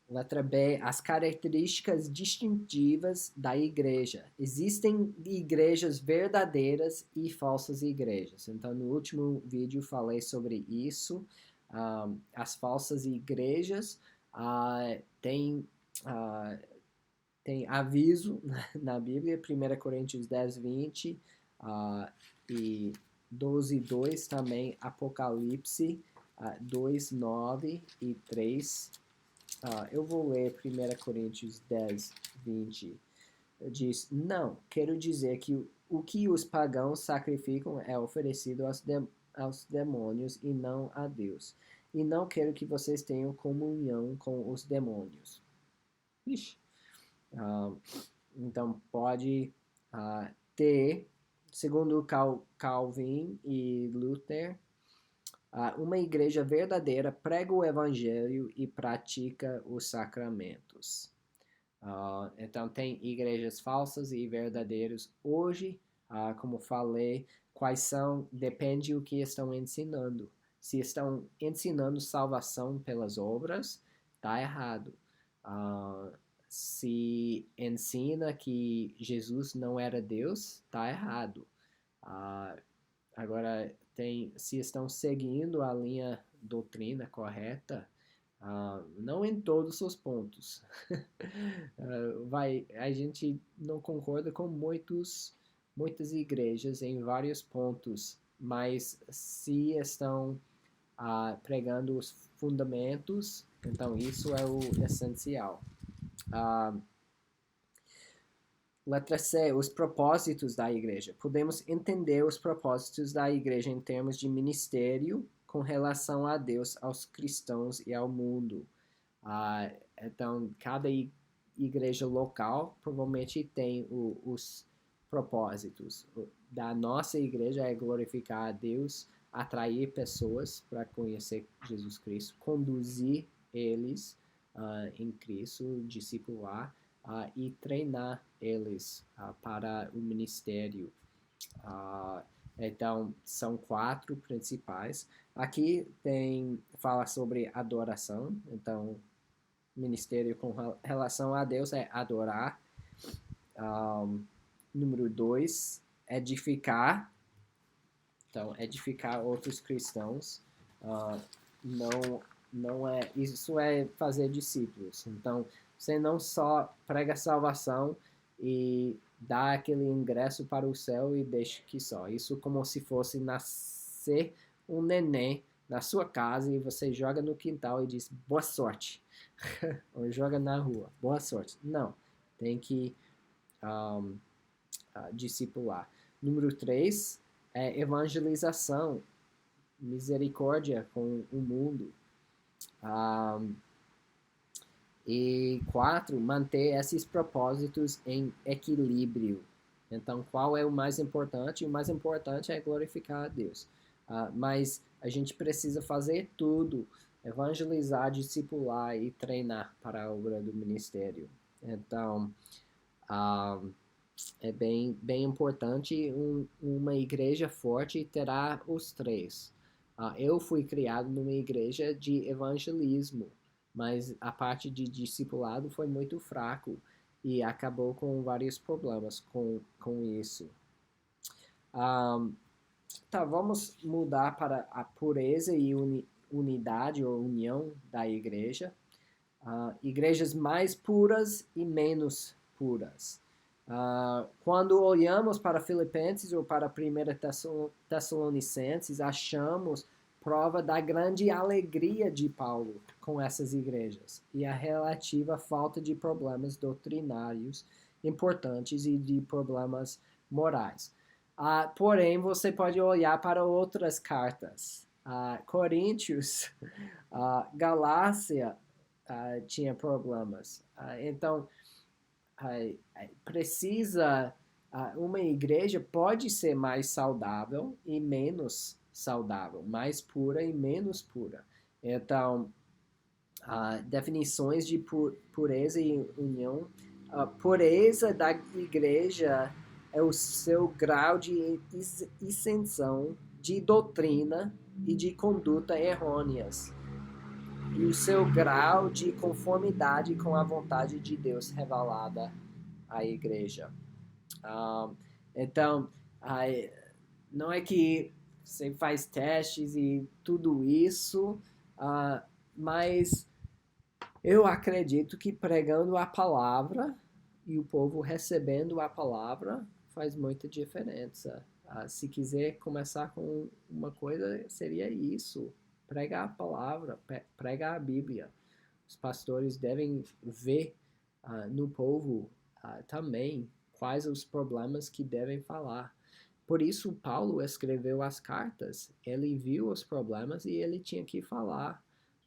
Letra B, as características distintivas da igreja. Existem igrejas verdadeiras e falsas igrejas. Então, no último vídeo falei sobre isso. As falsas igrejas têm tem aviso na Bíblia, 1 Coríntios 10, 20 e 12, 2 também, Apocalipse 2, 9 e 3. Eu vou ler 1 Coríntios 10, 20. Diz, não, quero dizer que o que os pagãos sacrificam é oferecido aos demônios e não a Deus. E não quero que vocês tenham comunhão com os demônios. Ixi. Então, pode ter, segundo Calvin e Luther, uma igreja verdadeira prega o evangelho e pratica os sacramentos. Então, tem igrejas falsas e verdadeiras. Hoje, como falei, quais são, depende do que estão ensinando. Se estão ensinando salvação pelas obras, está errado. Se ensina que Jesus não era Deus, está errado. Agora, se estão seguindo a linha doutrina correta, não em todos os pontos. A gente não concorda com muitas igrejas em vários pontos, mas se estão pregando os fundamentos, então isso é o essencial. Letra C, os propósitos da igreja. Podemos entender os propósitos da igreja em termos de ministério com relação a Deus, aos cristãos e ao mundo. Então, cada igreja local provavelmente tem os propósitos. Da nossa igreja é glorificar a Deus, atrair pessoas para conhecer Jesus Cristo, conduzir eles em Cristo, discipular e treinar eles para o ministério. Então, são 4 principais. Aqui fala sobre adoração. Então, ministério com relação a Deus é adorar. Número 2, edificar. Então, edificar outros cristãos. Isso é fazer discípulos. Então, você não só prega salvação e dá aquele ingresso para o céu e deixa que só. Isso como se fosse nascer um neném na sua casa e você joga no quintal e diz boa sorte. Ou joga na rua, boa sorte. Não, tem que discipular. Número 3 é evangelização, misericórdia com o mundo. E 4, manter esses propósitos em equilíbrio. Então, qual é o mais importante? O mais importante é glorificar a Deus. Mas a gente precisa fazer tudo, evangelizar, discipular e treinar para a obra do ministério. Então, é bem importante. Uma igreja forte terá os 3. Eu fui criado numa igreja de evangelismo, mas a parte de discipulado foi muito fraco e acabou com vários problemas com isso. Vamos mudar para a pureza e unidade ou união da igreja. Igrejas mais puras e menos puras. Quando olhamos para Filipenses ou para 1 Tessalonicenses, achamos prova da grande alegria de Paulo com essas igrejas e a relativa falta de problemas doutrinários importantes e de problemas morais. Porém, você pode olhar para outras cartas. Coríntios, Galácia tinha problemas. Então, uma igreja pode ser mais saudável e menos saudável, mais pura e menos pura. Então, definições de pureza e união. A pureza da igreja é o seu grau de isenção de doutrina e de conduta errôneas. e o seu grau de conformidade com a vontade de Deus revelada à igreja. Então, não é que você faz testes e tudo isso, mas eu acredito que pregando a palavra e o povo recebendo a palavra faz muita diferença. Se quiser começar com uma coisa, seria isso. Pregar a palavra, pregar a Bíblia. Os pastores devem ver no povo também quais os problemas que devem falar. Por isso, Paulo escreveu as cartas. Ele viu os problemas e ele tinha que falar,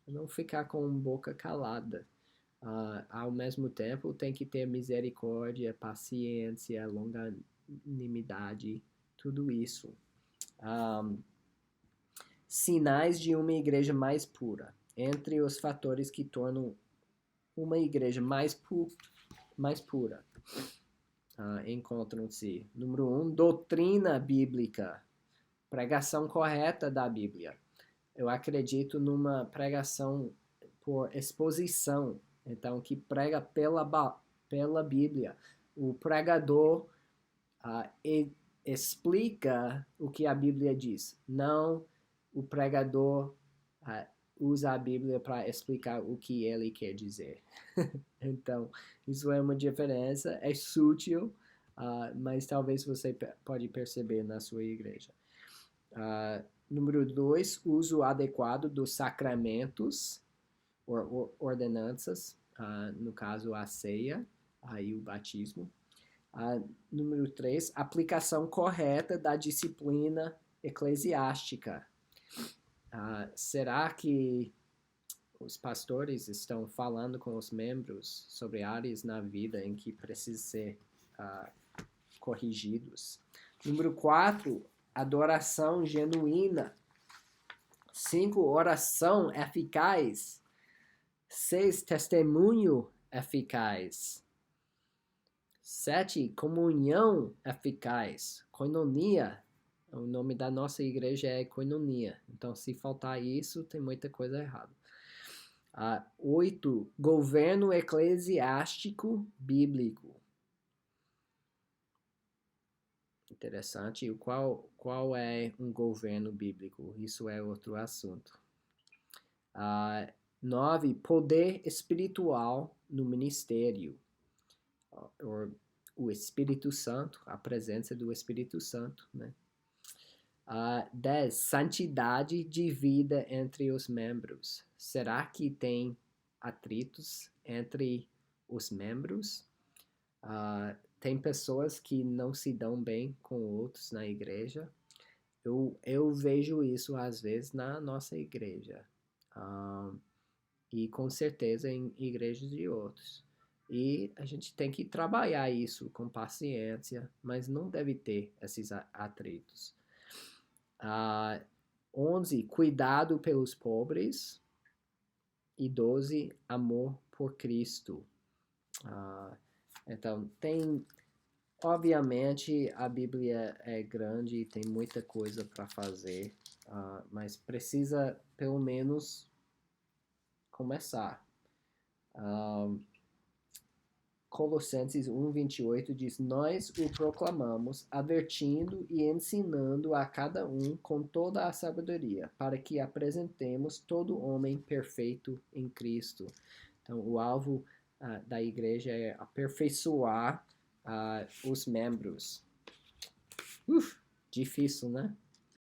não ficar com boca calada. Ao mesmo tempo, tem que ter misericórdia, paciência, longanimidade, tudo isso. Sinais de uma igreja mais pura. Entre os fatores que tornam uma igreja mais pura, encontram-se: número 1, doutrina bíblica, pregação correta da Bíblia. Eu acredito numa pregação por exposição, então que prega pela Bíblia. O pregador explica o que a Bíblia diz, não o pregador usa a Bíblia para explicar o que ele quer dizer. Então, isso é uma diferença, é sutil, mas talvez você pode perceber na sua igreja. Número 2, uso adequado dos sacramentos, ordenanças, no caso a ceia e o batismo. Número 3, aplicação correta da disciplina eclesiástica. Será que os pastores estão falando com os membros sobre áreas na vida em que precisam ser corrigidos? Número 4, adoração genuína. 5, oração eficaz. 6, testemunho eficaz. 7, comunhão eficaz. Koinonia. O nome da nossa igreja é Koinonia. Então, se faltar isso, tem muita coisa errada. 8, governo eclesiástico bíblico. Interessante. E qual é um governo bíblico? Isso é outro assunto. 9, poder espiritual no ministério. O Espírito Santo, a presença do Espírito Santo, né? 10, santidade de vida entre os membros. Será que tem atritos entre os membros? Tem pessoas que não se dão bem com outros na igreja. Eu vejo isso às vezes na nossa igreja. E com certeza em igrejas de outros. E a gente tem que trabalhar isso com paciência, mas não deve ter esses atritos. 11, cuidado pelos pobres. E 12, amor por Cristo. Então, obviamente, a Bíblia é grande e tem muita coisa para fazer, mas precisa, pelo menos, começar. Colossenses 1:28 diz: nós o proclamamos, advertindo e ensinando a cada um com toda a sabedoria, para que apresentemos todo homem perfeito em Cristo. Então, o alvo da igreja é aperfeiçoar os membros. Difícil, né?